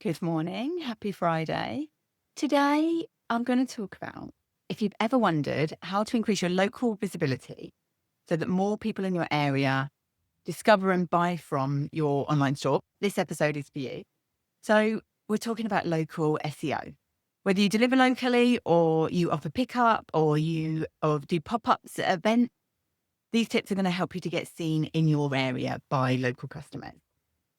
Good morning. Happy Friday. Today, I'm going to talk about if you've ever wondered how to increase your local visibility so that more people in your area discover and buy from your online store. This episode is for you. So, we're talking about local SEO. Whether you deliver locally or you offer pickup or do pop-ups at events, these tips are going to help you to get seen in your area by local customers.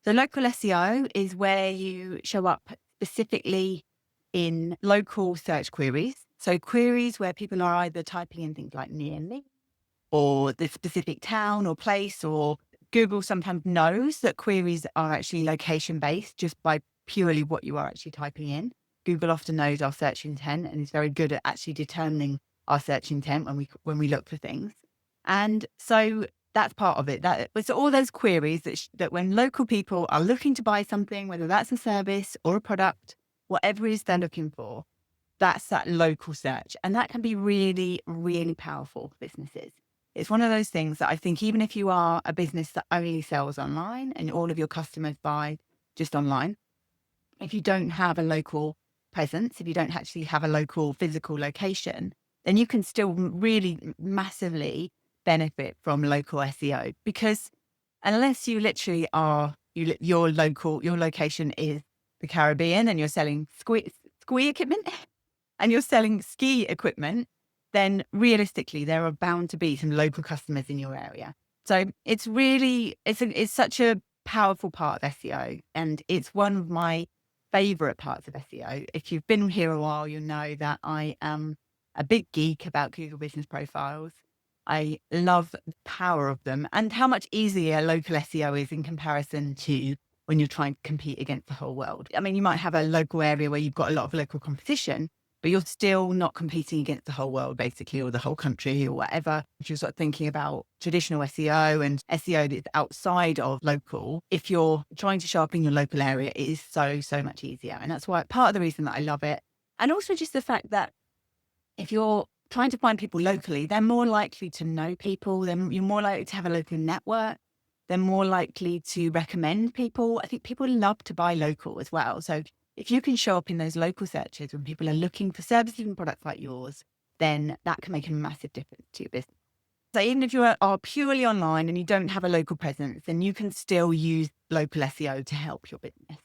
So local SEO is where you show up specifically in local search queries. So queries where people are either typing in things like near me or the specific town or place, or Google sometimes knows that queries are actually location based just by purely what you are actually typing in. Google often knows our search intent and is very good at actually determining our search intent when we look for things. And so that's part of it. It's all those queries that when local people are looking to buy something, whether that's a service or a product, whatever it is they're looking for, that's that local search. And that can be really, really powerful for businesses. It's one of those things that I think even if you are a business that only sells online and all of your customers buy just online, if you don't have a local presence, if you don't actually have a local physical location, then you can still really massively benefit from local SEO, because unless you literally are, your location is the Caribbean and you're selling squee equipment and you're selling ski equipment, then realistically there are bound to be some local customers in your area. So it's really, it's such a powerful part of SEO, and it's one of my favorite parts of SEO. If you've been here a while, you'll know that I am a big geek about Google business profiles. I love the power of them and how much easier local SEO is in comparison to when you're trying to compete against the whole world. I mean, you might have a local area where you've got a lot of local competition, but you're still not competing against the whole world, basically, or the whole country or whatever. If you're sort of thinking about traditional SEO and SEO that's outside of local, if you're trying to show up in your local area, it is so, so much easier. And that's why part of the reason that I love it. And also just the fact that if you're trying to find people locally, they're more likely to know people. Then you're more likely to have a local network. They're more likely to recommend people. I think people love to buy local as well. So if you can show up in those local searches when people are looking for services and products like yours, then that can make a massive difference to your business. So even if you are purely online and you don't have a local presence, then you can still use local SEO to help your business.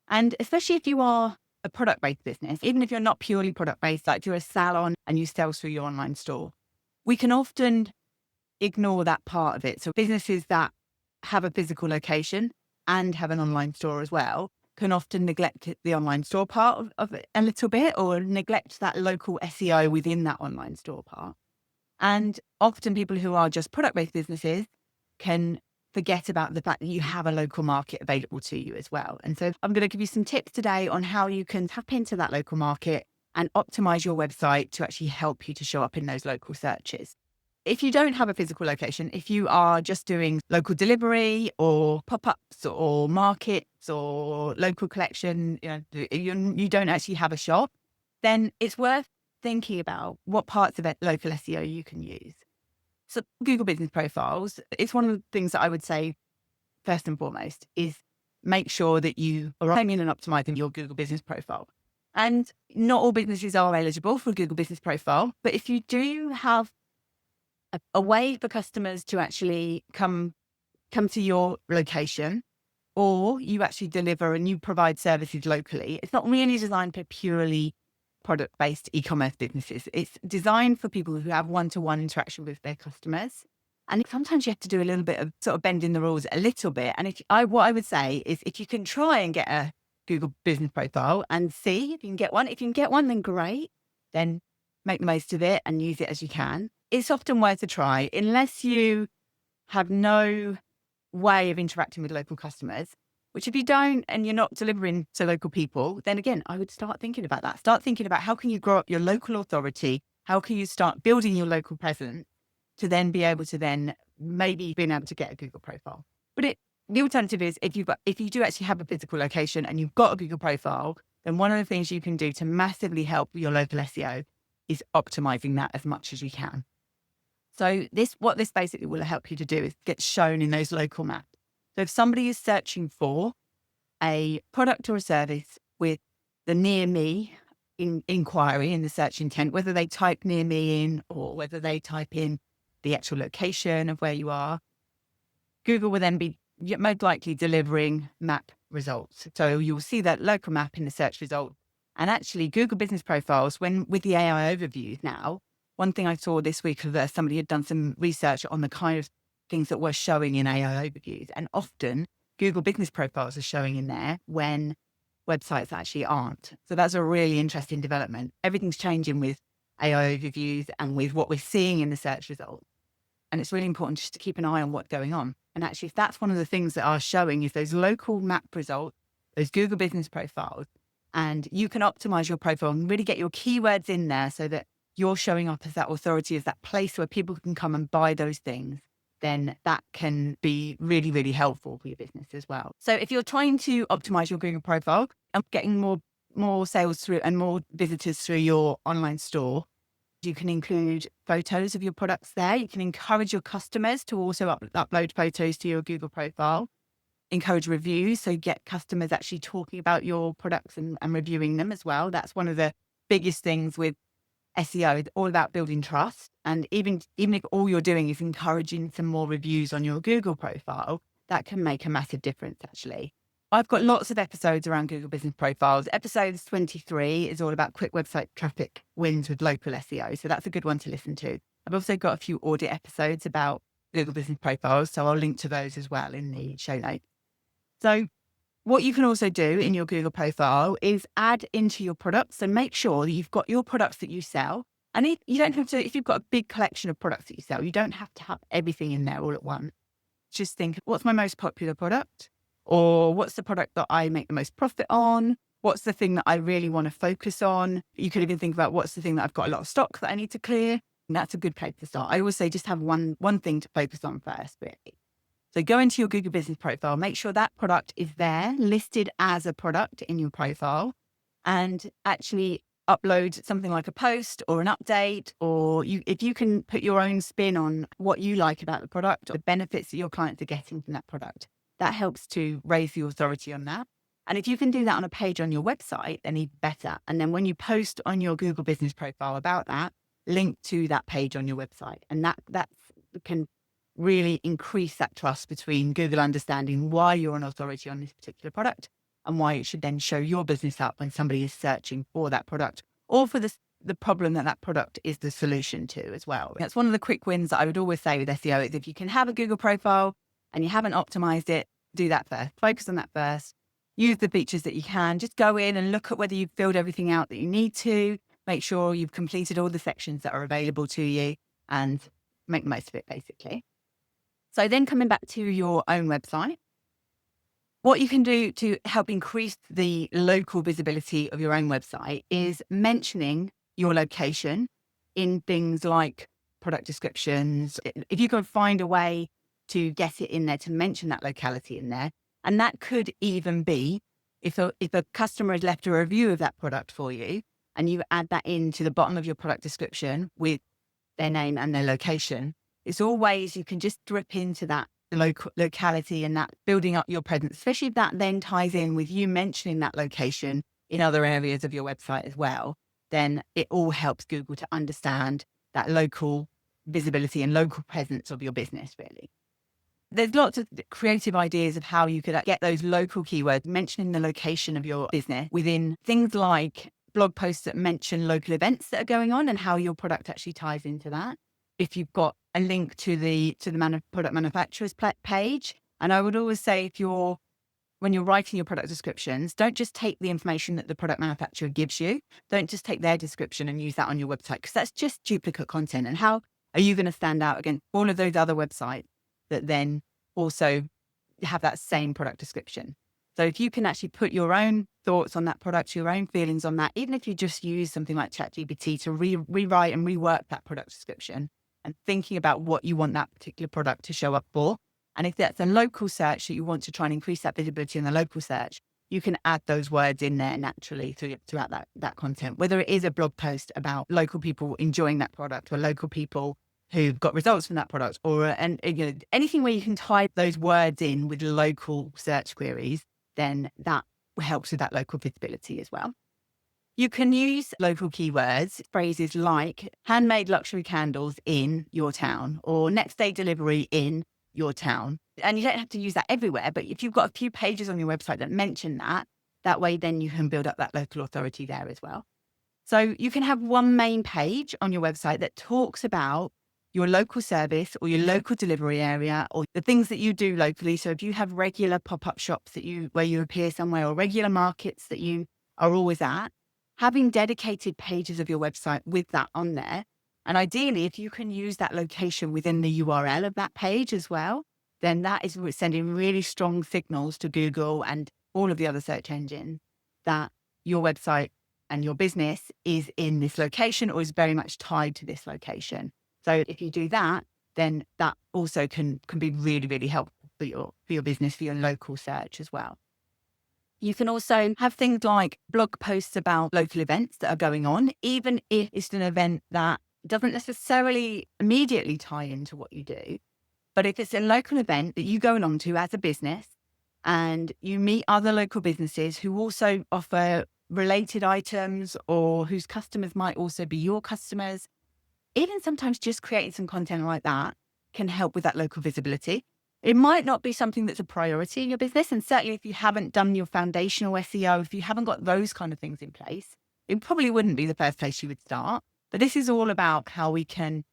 And especially if you are a product-based business, even if you're not purely product-based, like you're a salon and you sell through your online store, we can often ignore that part of it. So businesses that have a physical location and have an online store as well can often neglect the online store part of it a little bit, or neglect that local SEO within that online store part. And often people who are just product-based businesses can forget about the fact that you have a local market available to you as well. And so I'm going to give you some tips today on how you can tap into that local market and optimize your website to actually help you to show up in those local searches. If you don't have a physical location, if you are just doing local delivery or pop-ups or markets or local collection, you don't actually have a shop, then it's worth thinking about what parts of local SEO you can use. So Google business profiles, it's one of the things that I would say first and foremost is make sure that you are claiming and optimizing your Google business profile. And not all businesses are eligible for a Google business profile, but if you do have a way for customers to actually come to your location, or you actually deliver and you provide services locally, it's not really designed for purely product-based e-commerce businesses. It's designed for people who have one-to-one interaction with their customers. And sometimes you have to do a little bit of sort of bending the rules a little bit. And what I would say is if you can try and get a Google business profile and see if you can get one. If you can get one, then great. Then make the most of it and use it as you can. It's often worth a try unless you have no way of interacting with local customers, which if you don't and you're not delivering to local people, then again, I would start thinking about that. Start thinking about how can you grow up your local authority? How can you start building your local presence to then be able to then maybe being able to get a Google profile? But the alternative is if you do actually have a physical location and you've got a Google profile, then one of the things you can do to massively help your local SEO is optimizing that as much as you can. So what this basically will help you to do is get shown in those local maps. So if somebody is searching for a product or a service with the near me inquiry in the search intent, whether they type near me in or whether they type in the actual location of where you are, Google will then be most likely delivering map results. So you'll see that local map in the search result. And actually Google Business Profiles, when with the AI overviews now, one thing I saw this week was somebody had done some research on the kind of things that were showing in AI overviews. And often Google Business Profiles are showing in there when websites actually aren't. So that's a really interesting development. Everything's changing with AI overviews and with what we're seeing in the search results. And it's really important just to keep an eye on what's going on. And actually, if that's one of the things that are showing is those local map results, those Google Business Profiles, and you can optimize your profile and really get your keywords in there so that you're showing up as that authority, as that place where people can come and buy those things, then that can be really, really helpful for your business as well. So if you're trying to optimize your Google profile and getting more sales through and more visitors through your online store, you can include photos of your products there. You can encourage your customers to also upload photos to your Google profile, encourage reviews. So get customers actually talking about your products and reviewing them as well. That's one of the biggest things with SEO. It's all about building trust. And even if all you're doing is encouraging some more reviews on your Google profile, that can make a massive difference actually. I've got lots of episodes around Google Business Profiles. Episode 23 is all about quick website traffic wins with local SEO. So that's a good one to listen to. I've also got a few audit episodes about Google Business Profiles. So I'll link to those as well in the show notes. So what you can also do in your Google profile is add into your products and make sure that you've got your products that you sell. And you don't have to, if you've got a big collection of products that you sell, you don't have to have everything in there all at once. Just think, what's my most popular product? Or what's the product that I make the most profit on? What's the thing that I really want to focus on? You could even think about what's the thing that I've got a lot of stock that I need to clear. And that's a good place to start. I always say just have one thing to focus on first, really. So go into your Google Business Profile, make sure that product is there, listed as a product in your profile, and actually upload something like a post or an update, or if you can put your own spin on what you like about the product or the benefits that your clients are getting from that product. That helps to raise the authority on that. And if you can do that on a page on your website, then even better. And then when you post on your Google Business Profile about that, link to that page on your website. And that can really increase that trust between Google understanding why you're an authority on this particular product and why it should then show your business up when somebody is searching for that product or for the problem that product is the solution to as well. That's one of the quick wins that I would always say with SEO is if you can have a Google profile and you haven't optimized it, do that first. Focus on that first. Use the features that you can. Just go in and look at whether you've filled everything out that you need to. Make sure you've completed all the sections that are available to you and make the most of it, basically. So then coming back to your own website, what you can do to help increase the local visibility of your own website is mentioning your location in things like product descriptions. If you can find a way to get it in there, to mention that locality in there. And that could even be if a customer has left a review of that product for you and you add that into the bottom of your product description with their name and their location. It's all ways you can just drip into that locality and that building up your presence, especially if that then ties in with you mentioning that location in other areas of your website as well. Then it all helps Google to understand that local visibility and local presence of your business, really. There's lots of creative ideas of how you could get those local keywords, mentioning the location of your business within things like blog posts that mention local events that are going on and how your product actually ties into that. If you've got a link to the product manufacturer's page, and I would always say when you're writing your product descriptions, don't just take the information that the product manufacturer gives you. Don't just take their description and use that on your website because that's just duplicate content. And how are you going to stand out against all of those other websites that then also have that same product description? So if you can actually put your own thoughts on that product, your own feelings on that, even if you just use something like ChatGPT to rewrite and rework that product description and thinking about what you want that particular product to show up for. And if that's a local search that you want to try and increase that visibility in the local search, you can add those words in there naturally throughout that content, whether it is a blog post about local people enjoying that product or local people who've got results from that product, or anything where you can type those words in with local search queries then that helps with that local visibility as well. You can use local keywords, phrases like handmade luxury candles in your town or next day delivery in your town. And you don't have to use that everywhere, but if you've got a few pages on your website that mention that way, then you can build up that local authority there as well. So you can have one main page on your website that talks about your local service or your local delivery area or the things that you do locally. So if you have regular pop-up shops where you appear somewhere or regular markets that you are always at, having dedicated pages of your website with that on there. And ideally, if you can use that location within the URL of that page as well, then that is sending really strong signals to Google and all of the other search engines that your website and your business is in this location or is very much tied to this location. So if you do that, then that also can be really, really helpful for your business, for your local search as well. You can also have things like blog posts about local events that are going on, even if it's an event that doesn't necessarily immediately tie into what you do. But if it's a local event that you go along to as a business and you meet other local businesses who also offer related items or whose customers might also be your customers, even sometimes just creating some content like that can help with that local visibility. It might not be something that's a priority in your business. And certainly if you haven't done your foundational SEO, if you haven't got those kind of things in place, it probably wouldn't be the first place you would start. But this is all about how we can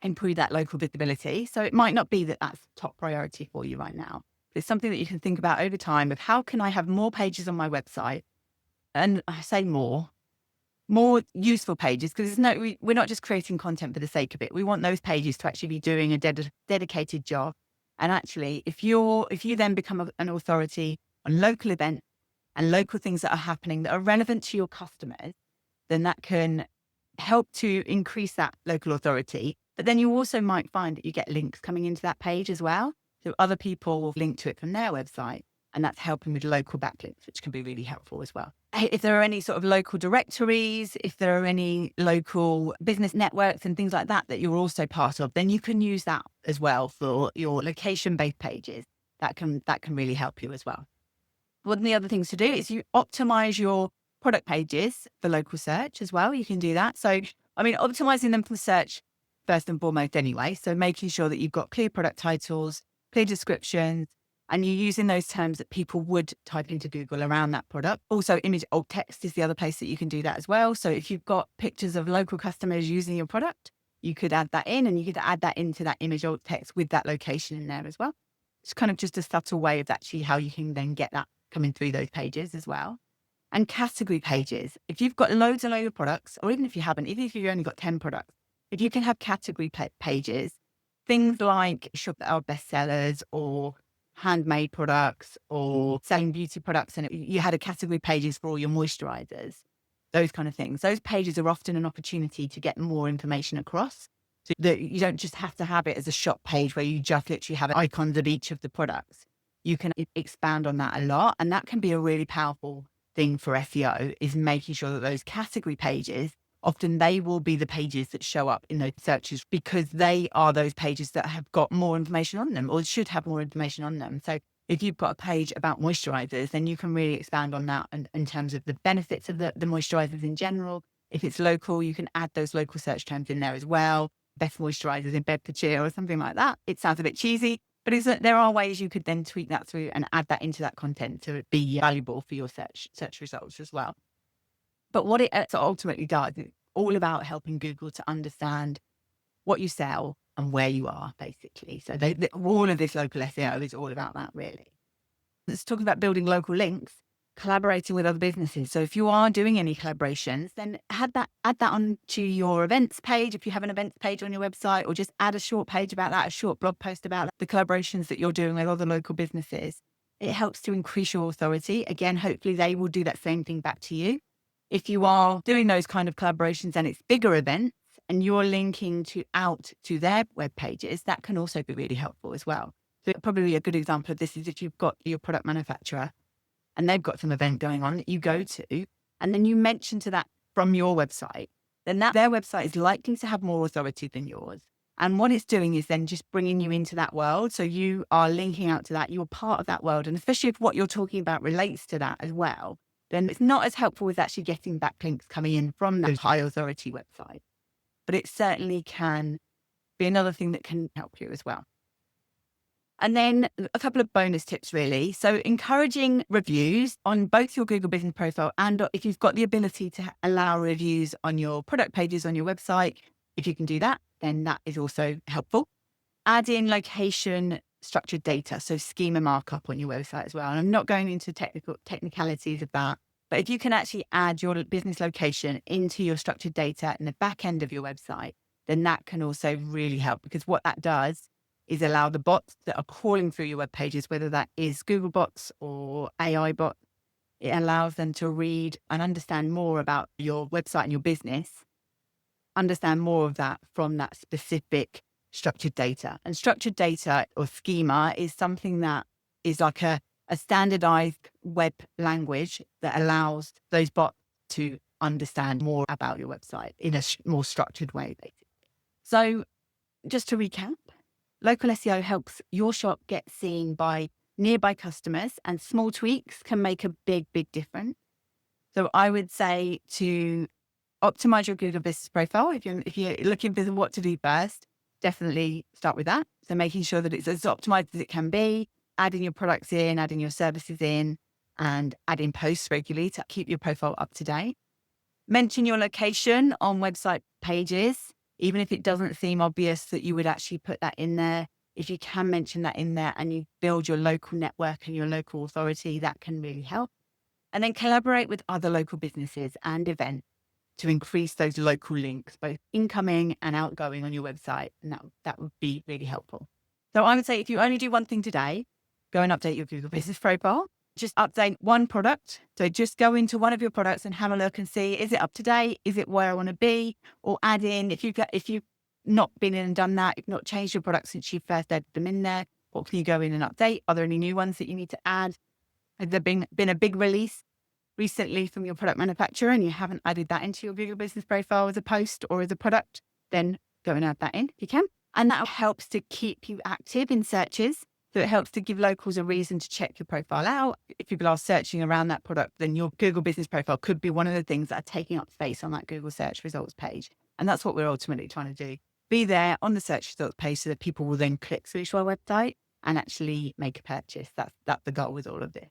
improve that local visibility. So it might not be that that's top priority for you right now. It's something that you can think about over time of how can I have more pages on my website? And I say more useful pages, because we're not just creating content for the sake of it. We want those pages to actually be doing a dedicated job. And actually, if you then become an authority on local events and local things that are happening that are relevant to your customers, then that can help to increase that local authority. But then you also might find that you get links coming into that page as well. So other people will link to it from their website, and that's helping with local backlinks, which can be really helpful as well. If there are any sort of local directories, if there are any local business networks and things like that that you're also part of, then you can use that as well for your location-based pages. That can really help you as well. One of the other things to do is you optimize your product pages for local search as well. You can do that. So, optimizing them for search first and foremost anyway. So making sure that you've got clear product titles, clear descriptions, and you're using those terms that people would type into Google around that product. Also, image alt text is the other place that you can do that as well. So if you've got pictures of local customers using your product, you could add that in, and you could add that into that image alt text with that location in there as well. It's kind of just a subtle way of actually how you can then get that coming through those pages as well. And category pages. If you've got loads and loads of products, or even if you haven't, even if you've only got 10 products, if you can have category pages, things like shop that are bestsellers or handmade products or selling beauty products, and you had a category pages for all your moisturizers, those kind of things. Those pages are often an opportunity to get more information across. So that you don't just have to have it as a shop page where you just literally have icons of each of the products. You can expand on that a lot. And that can be a really powerful thing for SEO, is making sure that those category pages, often they will be the pages that show up in those searches because they are those pages that have got more information on them or should have more information on them. So if you've got a page about moisturizers, then you can really expand on that in terms of the benefits of the moisturizers in general. If it's local, you can add those local search terms in there as well. Best moisturizers in Bedfordshire or something like that. It sounds a bit cheesy, but there are ways you could then tweak that through and add that into that content to be valuable for your search results as well. But what it ultimately does, it's all about helping Google to understand what you sell and where you are, basically. So all of this local SEO is all about that, really. Let's talk about building local links, collaborating with other businesses. So if you are doing any collaborations, then add that onto your events page. If you have an events page on your website, or just add a short page about that, a short blog post about the collaborations that you're doing with other local businesses. It helps to increase your authority. Again, hopefully they will do that same thing back to you. If you are doing those kind of collaborations and it's bigger events and you're linking out to their web pages, that can also be really helpful as well. So probably a good example of this is if you've got your product manufacturer and they've got some event going on that you go to, and then you mention to that from your website, then their website is likely to have more authority than yours. And what it's doing is then just bringing you into that world. So you are linking out to that, you're part of that world. And especially if what you're talking about relates to that as well, then it's not as helpful as actually getting backlinks coming in from those high authority websites. But it certainly can be another thing that can help you as well. And then a couple of bonus tips, really. So encouraging reviews on both your Google Business Profile and if you've got the ability to allow reviews on your product pages on your website, if you can do that, then that is also helpful. Add in location structured data, so schema markup on your website as well. And I'm not going into technicalities of that, but if you can actually add your business location into your structured data in the back end of your website, then that can also really help, because what that does is allow the bots that are crawling through your web pages, whether that is Google bots or AI bots, it allows them to read and understand more about your website and your business, understand more of that from that specific structured data. And structured data or schema is something that is like a standardized web language that allows those bots to understand more about your website in a more structured way, basically. So just to recap, local SEO helps your shop get seen by nearby customers, and small tweaks can make a big, big difference. So I would say to optimize your Google Business Profile. If you're looking for what to do first, definitely start with that. So making sure that it's as optimized as it can be, adding your products in, adding your services in, and adding posts regularly to keep your profile up to date. Mention your location on website pages, even if it doesn't seem obvious that you would actually put that in there. If you can mention that in there and you build your local network and your local authority, that can really help. And then collaborate with other local businesses and events to increase those local links, both incoming and outgoing on your website. And that would be really helpful. So I would say if you only do one thing today, go and update your Google Business Profile. Just update one product. So just go into one of your products and have a look and see, is it up to date? Is it where I want to be? Or add in, if you've not been in and done that, you've not changed your products since you first added them in there, what can you go in and update? Are there any new ones that you need to add? Has there been a big release recently from your product manufacturer and you haven't added that into your Google Business Profile as a post or as a product? Then go and add that in if you can. And that helps to keep you active in searches. So it helps to give locals a reason to check your profile out. If people are searching around that product, then your Google Business Profile could be one of the things that are taking up space on that Google search results page. And that's what we're ultimately trying to do. Be there on the search results page so that people will then click through to our website and actually make a purchase. That's the goal with all of this.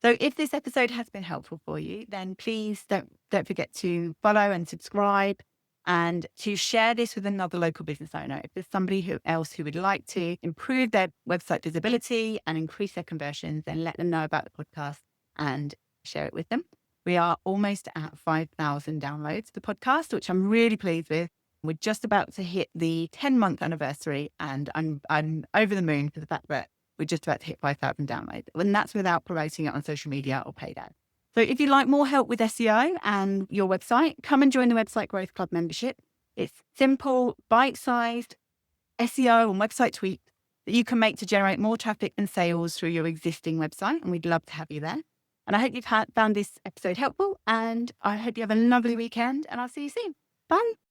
So if this episode has been helpful for you, then please don't forget to follow and subscribe, and to share this with another local business owner. If there's somebody else who would like to improve their website visibility and increase their conversions, then let them know about the podcast and share it with them. We are almost at 5,000 downloads of the podcast, which I'm really pleased with. We're just about to hit the 10-month anniversary, and I'm over the moon for the fact that we're just about to hit 5,000 downloads. And that's without promoting it on social media or paid ads. So if you'd like more help with SEO and your website, come and join the Website Growth Club membership. It's simple, bite-sized SEO and website tweaks that you can make to generate more traffic and sales through your existing website. And we'd love to have you there. And I hope you've found this episode helpful, and I hope you have a lovely weekend, and I'll see you soon. Bye.